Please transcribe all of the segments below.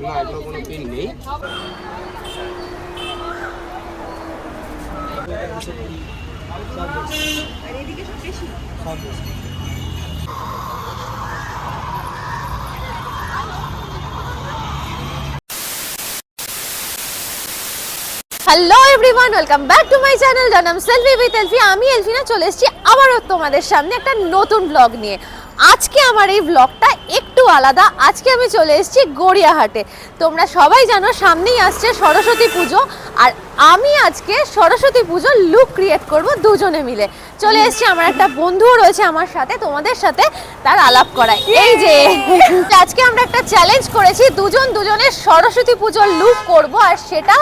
না এগুলো কোনো পিন নেই। Hello everyone, welcome back to my channel the নাম সেলফি উইথ এলফি। আমি এলফিনা চলে এসেছি আবারও তোমাদের সামনে একটা নতুন ব্লগ নিয়ে। আজকে আমার এই ব্লগটা একটু আলাদা। আজকে আমি চলে এসেছি গড়িয়াহাটে। তোমরা সবাই জানো সামনেই আসছে সরস্বতী পুজো, আর আমি আজকে সরস্বতী পুজোর লুক ক্রিয়েট করব দুজনে মিলে। চলে এসেছি, আমার একটা বন্ধুও রয়েছে আমার সাথে, তোমাদের সাথে তার আলাপ করায়। এই যে আজকে আমরা একটা চ্যালেঞ্জ করেছি, দুজনের সরস্বতী পুজোর লুক করব, আর সেটা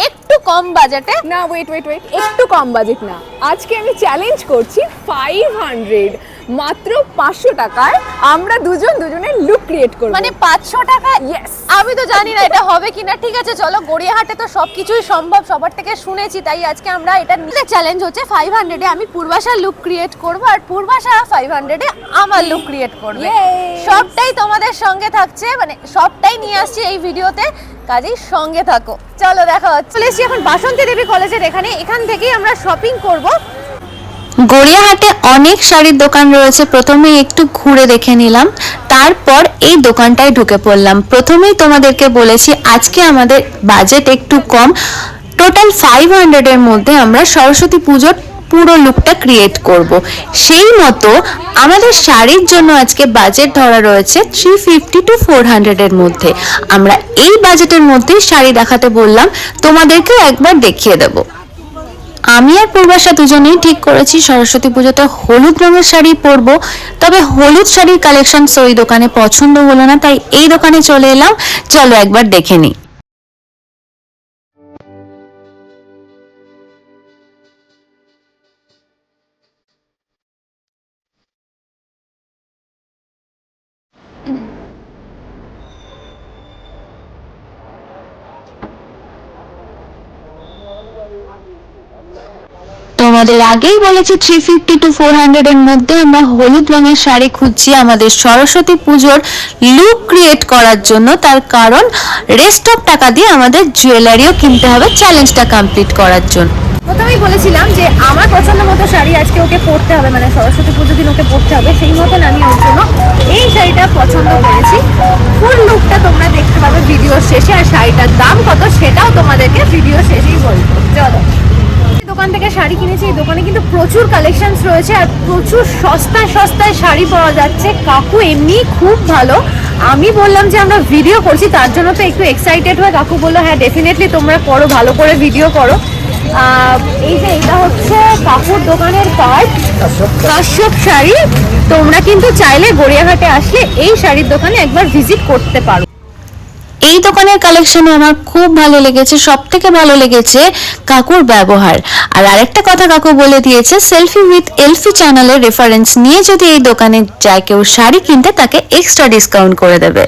একটু কম বাজেটে। না ওয়েট একটু কম বাজেট না, আজকে আমি চ্যালেঞ্জ করছি 500 মাত্র 500 টাকায় আমরা দুজনের লুক ক্রিয়েট করব। মানে 500 টাকা? ইয়েস। আমি তো জানি না এটা হবে কিনা। ঠিক আছে চলো, গড়িয়াহাটে তো সবকিছুই সম্ভব, সবার থেকে শুনেছি, তাই আজকে আমরা এটা নিয়ে চ্যালেঞ্জ হচ্ছে 500-এ আমি পূর্বাশার লুক ক্রিয়েট করব, আর পূর্বাশা 500-এ আমার লুক ক্রিয়েট করবে। সবটাই তোমাদের সঙ্গে থাকছে, মানে সবটাই নিয়ে আসছি এই ভিডিওতে, কাজেই সঙ্গে থাকো। চলো দেখা হচ্ছে। চলে এসেছি এখন বাসন্তী দেবী কলেজের এখান থেকেই আমরা শপিং করব। গড়িয়াহাটে অনেক শাড়ির দোকান রয়েছে, প্রথমে একটু ঘুরে দেখে নিলাম, তারপর এই দোকানটায় ঢুকে পড়লাম। প্রথমেই তোমাদেরকে বলেছি আজকে আমাদের বাজেট একটু কম, টোটাল 500-এর মধ্যে আমরা সরস্বতী পুজোর পুরো লুকটা ক্রিয়েট করব। সেই মতো আমাদের শাড়ির জন্য আজকে বাজেট ধরা রয়েছে 350 to 400-এর মধ্যে। আমরা এই বাজেটের মধ্যেই শাড়ি দেখাতে বললাম, তোমাদেরকেও একবার দেখিয়ে দেবো। আমি আর পূর্বাশা দুজনেই ঠিক করেছি সরস্বতী পুজোতে হলুদ রঙের শাড়ি পরবো, তবে হলুদ শাড়ির কালেকশন ওই দোকানে পছন্দ হলো না, তাই এই দোকানে চলে এলাম। চলো একবার দেখে নিই। তোমাদের আগেই বলেছি 350 to 400-এর মধ্যে আমরা হলুদ রঙের শাড়ি খুঁজছি আমাদের সরস্বতী পুজোর লুক ক্রিয়েট করার জন্য। তার কারণ রেস্ট অফ টাকা দিয়ে আমাদের জুয়েলারিও কিনতে হবে চ্যালেঞ্জটা কমপ্লিট করার জন্য। প্রথমেই বলেছিলাম যে আমার পছন্দ মতো শাড়ি আজকে ওকে পরতে হবে, মানে সরস্বতী পুজো দিন ওকে পরতে হবে, সেই মতন আমি ওর জন্য এই শাড়িটা পছন্দ করেছি। ফুল লুকটা তোমরা দেখতে পাবে ভিডিওর শেষে, আর শাড়িটার দাম কত সেটাও তোমাদেরকে ভিডিও শেষেই বলবো। চলো, দোকান থেকে শাড়ি কিনেছি। এই দোকানে কিন্তু প্রচুর কালেকশনস রয়েছে, আর প্রচুর সস্তায় শাড়ি পাওয়া যাচ্ছে। কাকু এমনি খুব ভালো। আমি বললাম যে আমরা ভিডিও করছি, তার জন্য তো একটু এক্সাইটেড হয়ে কাকু বললো হ্যাঁ ডেফিনেটলি তোমরা করো, ভালো করে ভিডিও করো। এই যে এটা হচ্ছে কাকুর দোকানের কার্ড, কাশ্যপ শাড়ি। তোমরা কিন্তু চাইলে গড়িয়াহাটে আসলে এই শাড়ির দোকানে একবার ভিজিট করতে পারো। এই দোকানের কালেকশনে আমার খুব ভালো লেগেছে, সব থেকে ভালো লেগেছে কাকুর ব্যবহার। আর আরেকটা কথা কাকু বলে দিয়েছে, সেলফি উইথ এলফি চ্যানেলের রেফারেন্স নিয়ে যদি এই দোকানে যায় কেউ শাড়ি কিনতে, তাকে এক্সট্রা ডিসকাউন্ট করে দেবে।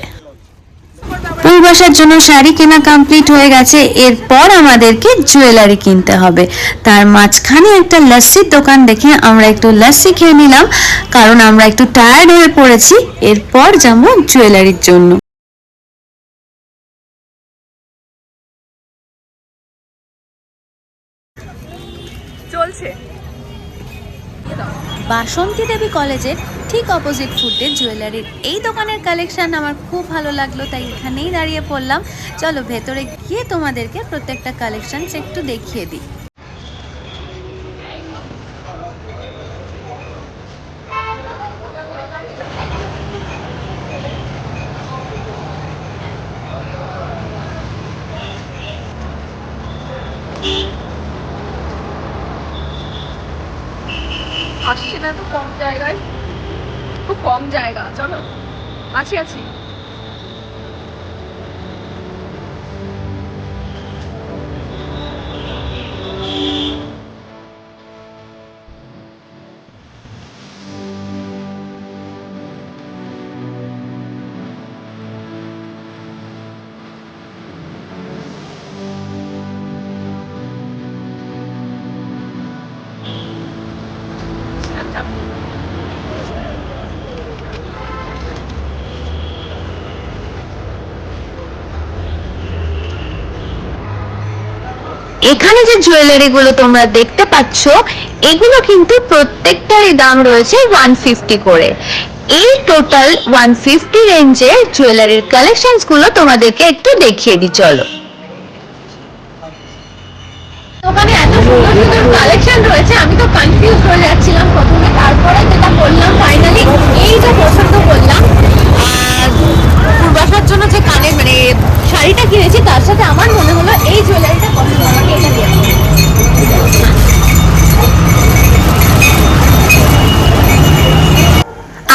পূর্বাশার জন্য শাড়ি কেনা কমপ্লিট হয়ে গেছে, এরপর আমাদেরকে জুয়েলারি কিনতে হবে। তার মাঝখানে একটা লস্যির দোকান দেখে আমরা একটু লস্যি খেয়ে নিলাম, কারণ আমরা একটু টায়ার্ড হয়ে পড়েছি। এরপর যাবো জুয়েলারির জন্য। চলছে বাসন্তী দেবী কলেজের ঠিক অপোজিট ফুটে জুয়েলারির এই দোকানের কালেকশন আমার খুব ভালো লাগলো, তাই এখানেই দাঁড়িয়ে পড়লাম। চলো ভেতরে গিয়ে তোমাদেরকে প্রত্যেকটা কালেকশন একটু দেখিয়ে দিই। আসছে না তো কম জায়গায়, খুব কম জায়গা। চলো আছি এখানে যে জুয়েলারি গুলো তোমরা দেখতে পাচ্ছ এগুলো কিন্তু প্রত্যেকটারই দাম রয়েছে 150 করে। এই টোটাল 150 রেঞ্জের জুয়েলারির কালেকশনস গুলো তোমাদেরকে একটু দেখিয়ে দিই চলো। দোকানে এত সুন্দর সুন্দর কালেকশন রয়েছে, আমি তো কনফিউজ হয়ে যাচ্ছিলাম প্রথমে, তারপরে যেটা করলাম ফাইনালি এই যে পছন্দ করলাম। আর পূর্বাশার জন্য যে কানের মানে শাড়িটা কিনেছি তার সাথে আমার মনে হলো এই জুয়েলারিটা পছন্দ, আমাকে এটা দিয়ে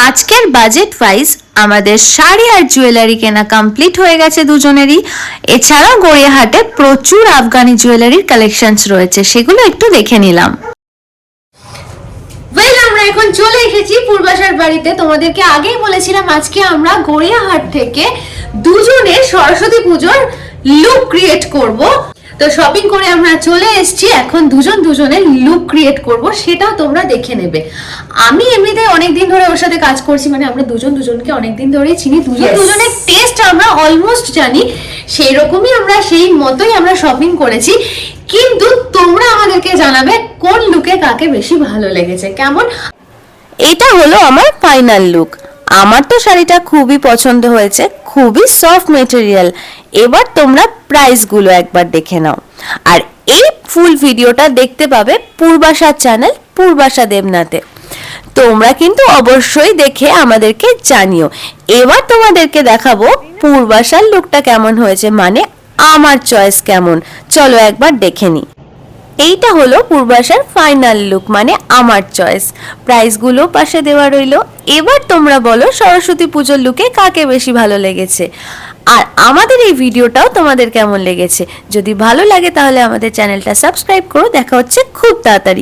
আজকের বাজেট ওয়াইজ আমাদের শাড়ি আর জুয়েলারি কেনা কমপ্লিট হয়ে গেছে দুজনেরই। এছাড়াও গড়িয়াহাটে প্রচুর আফগানি জুয়েলারির কালেকশনস রয়েছে, সেগুলো একটু দেখে নিলাম। ওয়েল, আমরা এখন চলে এসেছি পূর্বাশার বাড়িতে। তোমাদেরকে আগেই বলেছিলাম আজকে আমরা গড়িয়াহাট থেকে দুজনে সরস্বতী পুজোর লুক ক্রিয়েট করব। তো শপিং করে আমরা চলে এসেছি, এখন দুজনের লুক ক্রিয়েট করব, সেটাও তোমরা দেখে নেবে। আমি এমনিতে অনেকদিন ধরে ওর সাথে কাজ করছি, মানে আমরা দুজনকে অনেকদিন ধরেই চিনি, দুজনের টেস্ট আমরা অলমোস্ট জানি, সেই রকমই আমরা সেই মতোই আমরা শপিং করেছি। কিন্তু তোমরা আমাদেরকে জানাবে কোন লুকে কাকে বেশি ভালো লেগেছে, কেমন। এটা হলো আমার ফাইনাল লুক। আমার তো শাড়িটা খুবই পছন্দ হয়েছে, খুবই সফট মেটেরিয়াল। এবার তোমরা প্রাইসগুলো একবার দেখে নাও। আর এই ফুল ভিডিওটা দেখতে পাবে পূর্বাশার চ্যানেল পূর্বাশা দেবনাথে। তোমরা কিন্তু অবশ্যই দেখে আমাদেরকে জানিও। এবার তোমাদেরকে দেখাবো পূর্বাশার লুকটা কেমন হয়েছে, মানে আমার চয়েস কেমন। চলো একবার দেখে নিই। এইটা হলো পূর্বাশার ফাইনাল লুক, মানে আমার চয়েস। প্রাইসগুলো পাশে দেওয়া রইলো। এবার তোমরা বলো সরস্বতী পুজোর লুকে কাকে বেশি ভালো লেগেছে, আর আমাদের এই ভিডিওটাও তোমাদের কেমন লেগেছে। যদি ভালো লাগে তাহলে আমাদের চ্যানেলটা সাবস্ক্রাইব করো। দেখা হচ্ছে খুব তাড়াতাড়ি।